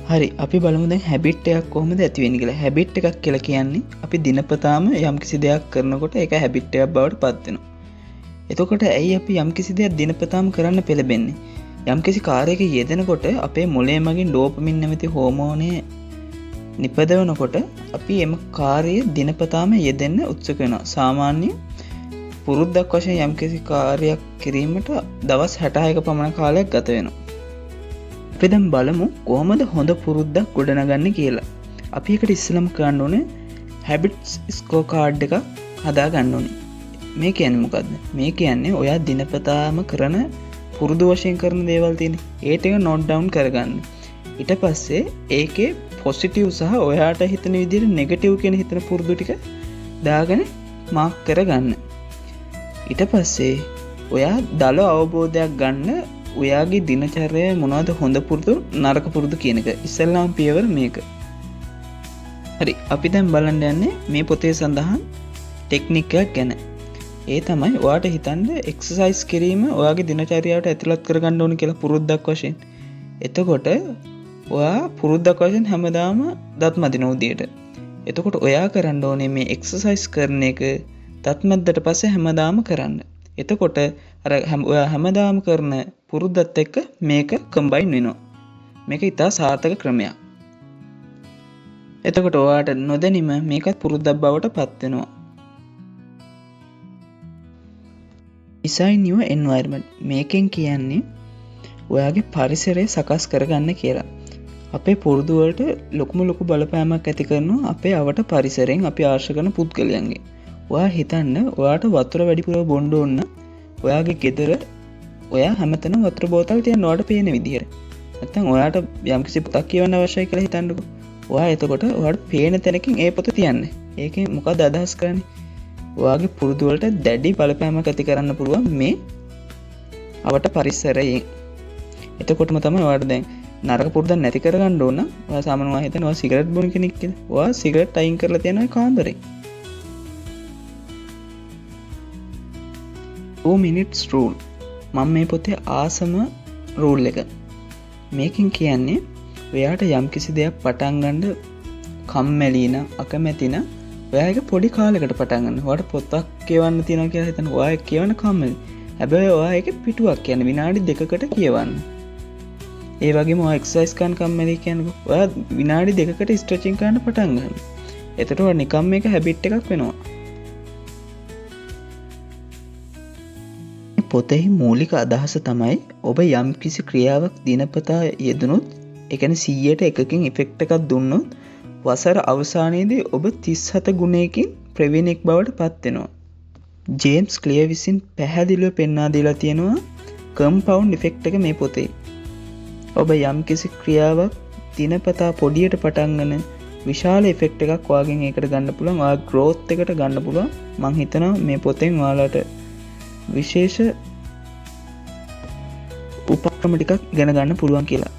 හරි අපි බලමු දැන් හැබිට් එකක් කොහොමද ඇති වෙන්නේ කියලා. හැබිට් එකක් කියලා කියන්නේ අපි දිනපතාම යම්කිසි දෙයක් කරනකොට ඒක හැබිට් එකක් බවට පත් වෙනවා. එතකොට ඇයි අපි යම්කිසි දෙයක් දිනපතාම කරන්න පෙළඹෙන්නේ? යම්කිසි කාර්යයක යෙදෙනකොට අපේ මොළය මගින් ඩෝපමින් නැමැති හෝමෝනය නිපදවනකොට අපි එම කාර්යය දිනපතාම යෙදෙන්න උත්සුක වෙනවා. සාමාන්‍ය පුරුද්දක් වශයෙන් යම්කිසි කාර්යයක් කිරීමට දවස් 66ක පමණ කාලයක් ගත වෙනවා. අපි දැන් බලමු කොහොමද හොඳ පුරුද්දක් ගොඩනගන්නේ කියලා. අපි එකට ඉස්සෙල්ලාම කරන්න ඕනේ හැබිට්ස් ස්කෝර් කාඩ් එකක් හදා ගන්න ඕනේ. මේ කියන්නේ මොකද්ද? මේ කියන්නේ ඔයා දිනපතාම කරන පුරුදු වශයෙන් කරන දේවල් තියෙන. ඒ ටික නෝට් ඩවුන් කරගන්න. ඊට පස්සේ ඒකේ පොසිටිව් සහ ඔයාට හිතන විදිහට නෙගටිව් කියන හිතන පුරුදු ටික දාගෙන මාක් කරගන්න. ඊට පස්සේ ඔයා දල අවබෝධයක් ගන්න ඔයාගේ දිනචර්යාවේ මොනවද හොඳ පුරුදු නරක පුරුදු කියන එක. ඉස්සෙල්ලාම පියවර මේක. හරි අපි දැන් බලන්න යන්නේ මේ පොතේ සඳහන් ටෙක්නික් එකක් ගැන. ඒ තමයි ඔයාට හිතන්න එක්සර්සයිස් කිරීම ඔයාගේ දිනචර්යාවට ඇතුළත් කරගන්න ඕනේ කියලා පුරුද්දක් වශයෙන්. එතකොට ඔයා පුරුද්දක් වශයෙන් හැමදාම දත් මදින උදේට. එතකොට ඔයා කරන්න ඕනේ මේ එක්සර්සයිස් කරන එක දත් මැද්දට පස්සේ හැමදාම කරන්න. එතකොට අර ඔයා හැමදාම කරන පුරුද්දත් එක්ක මේක කම්බයින් වෙනවා. මේක ඉතා සාර්ථක ක්‍රමයක්. එතකොට ඔයාට නොදැනීම මේකත් පුරුද්දක් බවට පත් වෙනවා. Design your environment. මේකෙන් කියන්නේ ඔයාගේ පරිසරය සකස් කරගන්න කියලා. අපේ පුරුදු වලට ලොකු බලපෑමක් ඇති කරනවා අපේ අවට පරිසරයෙන් අපි ආශ්‍රය කරන පුද්ගලයන්ගේ. ඔයා හිතන්න ඔයාට වතුර වැඩිපුර බොන්න ඕන ඔයාගේ ගෙදර ඔයා හැමතැනම වතුර බෝතල් තියන්න ඔයාට පේන විදිහට. නැත්නම් ඔයාට යම්කිසි පොතක් කියවන්න අවශ්‍යයි කියලා හිතන්නකෝ. ඔයා එතකොට ඔයාට පේන තැනකින් ඒ පොත තියන්න. ඒකෙන් මොකද අදහස් කරන්නේ? ඔයාගේ පුරුදු වලට දැඩි බලපෑමක් ඇති කරන්න පුළුවන් මේ අවට පරිසරයෙන්. එතකොටම තමයි ඔයාට දැන් නරක පුරුද්දක් නැති කරගන්න ඕන. ඔයා සාමාන්‍යයෙන් හිතන ඔයා සිගරට් බොන කෙනෙක් කියලා. ඔයා සිගරට් අයින් කරලා තියනවා කාමරේ. 2 minutes rule. මම මේ පොතේ ආසම රූල් එක. මේකෙන් කියන්නේ ඔයාට යම්කිසි දෙයක් පටන් ගන්න කම්මැලි නම් අකමැති නම් ඔයා ඒක පොඩි කාලයකට පටන් ගන්න. ඔයාට පොතක් කියවන්න තියෙනවා කියලා හිතන ඔයා කියවන කම්මැලි. හැබැයි ඔයා ඒක පිටුවක් කියන්නේ විනාඩි 2කට කියවන්න. ඒ වගේම ඔයා එක්සර්සයිස් කරන කම්මැලි කියන්නේ ඔයා විනාඩි 2කට ස්ට්‍රෙචින් කරන්න පටන් ගන්න. එතකොට ඔයා නිකම් මේක හැබිට් එකක් වෙනවා. පොතෙහි මූලික අදහස තමයි ඔබ යම් කිසි ක්‍රියාවක් දිනපතා යෙදුනොත් ඒ කියන්නේ 100ට එකකින් ඉෆෙක්ට් එකක් දුන්නොත් වසර අවසානයේදී ඔබ 37 ගුණයකින් ප්‍රවීණෙක් බවට පත් වෙනවා. ජේම්ස් ක්ලියර් විසින් පැහැදිලිව පෙන්වා දීලා තියෙනවා කම්පවුන්ඩ් ඉෆෙක්ට් එක මේ පොතේ. ඔබ යම් කිසි ක්‍රියාවක් දිනපතා පොඩියට පටන් ගන්න විශාල ඉෆෙක්ට් එකක් ඔයාගෙන් ඒකට ගන්න පුළුවන්. ඔයා growth එකට ගන්න පුළුවන්. මම හිතනවා මේ පොතෙන් ඔයාලට විශේෂ උපක්‍රම ටිකක් ඉගෙන ගන්න පුළුවන් කියලා.